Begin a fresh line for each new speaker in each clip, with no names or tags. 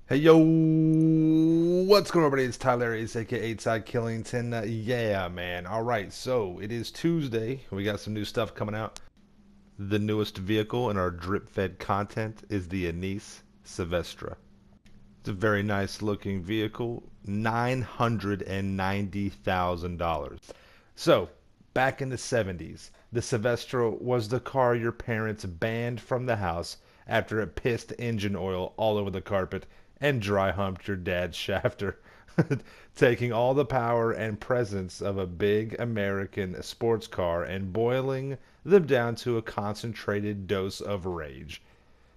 Hey yo, what's going on everybody? It's Tyler, it's aka Ty Killington. Yeah, man. Alright, so it is Tuesday. We got some new stuff coming out. The newest vehicle in our drip-fed content is the Anise Sevestra. It's a very nice looking vehicle, $990,000. So, back in the 70s, the Sevestra was the car your parents banned from the house after it pissed engine oil all over the carpet and dry humped your dad's shafter, taking all the power and presence of a big American sports car and boiling them down to a concentrated dose of rage.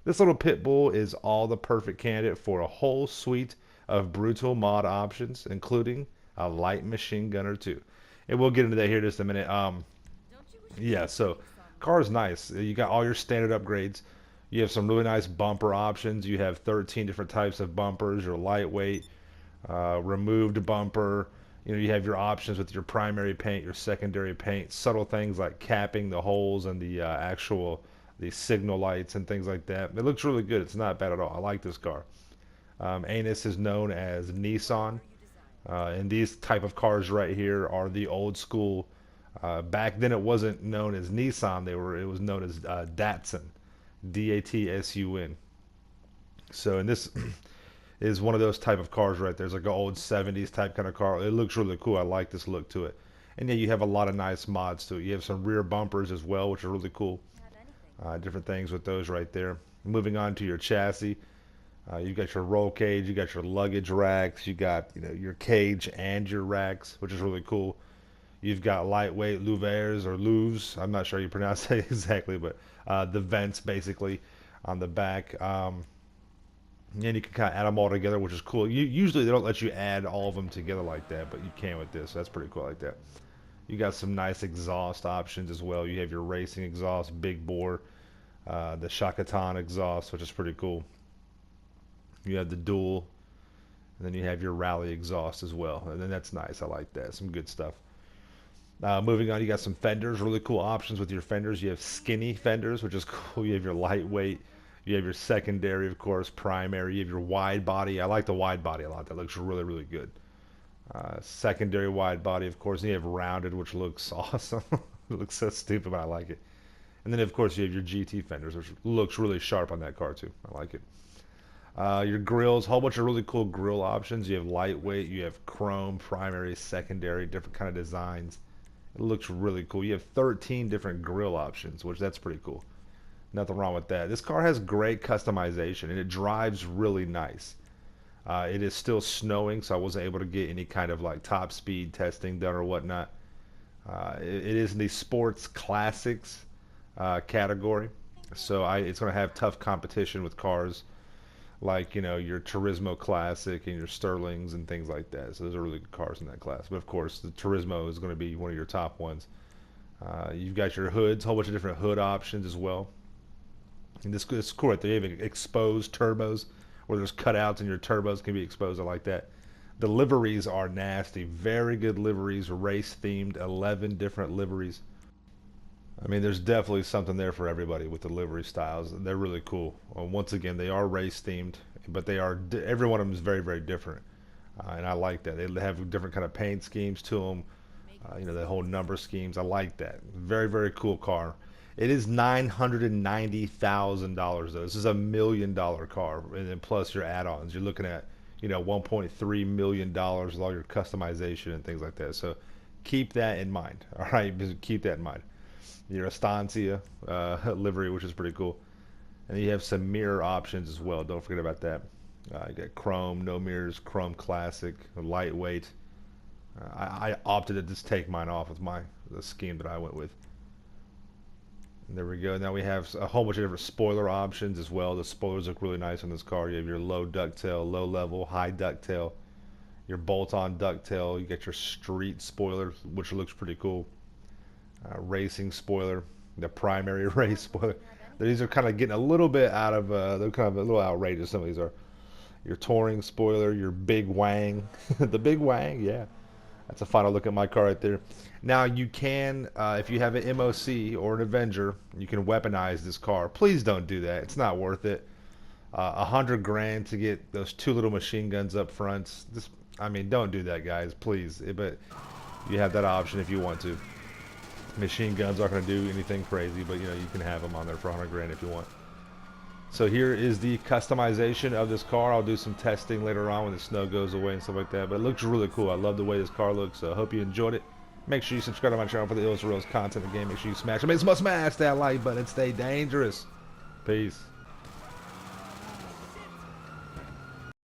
This little pit bull is all the perfect candidate for a whole suite of brutal mod options, including a light machine gun or two. And we'll get into that here in just a minute. Yeah, so car's nice. You got all your standard upgrades. You have some really nice bumper options. You have 13 different types of bumpers. Your lightweight, removed bumper. You have your options with your primary paint, your secondary paint, subtle things like capping the holes and the signal lights and things like that. It looks really good. It's not bad at all. I like this car. Anus is known as Nissan, and these type of cars right here are the old school. Back then, it wasn't known as Nissan. It was known as Datsun, Datsun. So, and this is one of those type of cars right there. It's like an old 70s type kind of car. It looks really cool. I like this look to it. And yeah, you have a lot of nice mods to it. You have some rear bumpers as well, which are really cool. Different things with those right there. Moving on to your chassis, you got your roll cage, you got your luggage racks, you got your cage and your racks, which is really cool. You've got lightweight louvers or louves. I'm not sure you pronounce that exactly, but the vents basically on the back. And you can kind of add them all together, which is cool. Usually they don't let you add all of them together like that, but you can with this. So that's pretty cool like that. You got some nice exhaust options as well. You have your racing exhaust, big bore, the Shakatan exhaust, which is pretty cool. You have the dual, and then you have your rally exhaust as well. And then that's nice. I like that. Some good stuff. Moving on, you got some fenders, really cool options with your fenders. You have skinny fenders, which is cool. You have your lightweight. You have your secondary, of course, primary. You have your wide body. I like the wide body a lot. That looks really, really good. Secondary wide body, of course. And you have rounded, which looks awesome. It looks so stupid, but I like it. And then, of course, you have your GT fenders, which looks really sharp on that car, too. I like it. Your grills, whole bunch of really cool grill options. You have lightweight, you have chrome, primary, secondary, different kind of designs. It looks really cool. You have 13 different grill options, which that's pretty cool. Nothing wrong with that. This car has great customization and it drives really nice. It is still snowing, so I wasn't able to get any kind of like top speed testing done or whatnot. It is in the sports classics category, so it's going to have tough competition with cars like your Turismo Classic and your Sterlings and things like that. So those are really good cars in that class. But of course, the Turismo is going to be one of your top ones. You've got your hoods, a whole bunch of different hood options as well. And this is cool right there. You have exposed turbos where there's cutouts and your turbos can be exposed. I like that. The liveries are nasty. Very good liveries, race themed, 11 different liveries. I mean, there's definitely something there for everybody with the livery styles. They're really cool. Once again, they are race themed, but they are every one of them is very, very different, and I like that. They have different kind of paint schemes to them. The whole number schemes. I like that. Very, very cool car. It is $990,000 though. This is $1 million car, and then plus your add-ons. You're looking at 1.3 million dollars with all your customization and things like that. So keep that in mind. All right, keep that in mind. Your Estancia livery, which is pretty cool. And you have some mirror options as well. Don't forget about that. You got chrome, no mirrors, chrome classic, lightweight. I opted to just take mine off with the scheme that I went with. And there we go. Now we have a whole bunch of different spoiler options as well. The spoilers look really nice on this car. You have your low ducktail, low level, high ducktail, your bolt-on ducktail. You got your street spoiler, which looks pretty cool. Racing spoiler, the primary race spoiler. These are kind of getting a little bit out of, they're kind of a little outrageous. Some of these are. Your touring spoiler, your big wang. The big wang, yeah. That's a final look at my car right there. Now you can, if you have an MOC or an Avenger, you can weaponize this car. Please don't do that. It's not worth it. 100 grand to get those two little machine guns up front. Just, I mean, don't do that, guys, please. But you have that option if you want to. Machine guns aren't going to do anything crazy, but you know, you can have them on there for 100 grand if you want. So here is the customization of this car. I'll do some testing later on when the snow goes away and stuff like that. But it looks really cool. I love the way this car looks. So I hope you enjoyed it. Make sure you subscribe to my channel for the Ills Reels content again. Make sure you smash that like button and stay dangerous. Peace.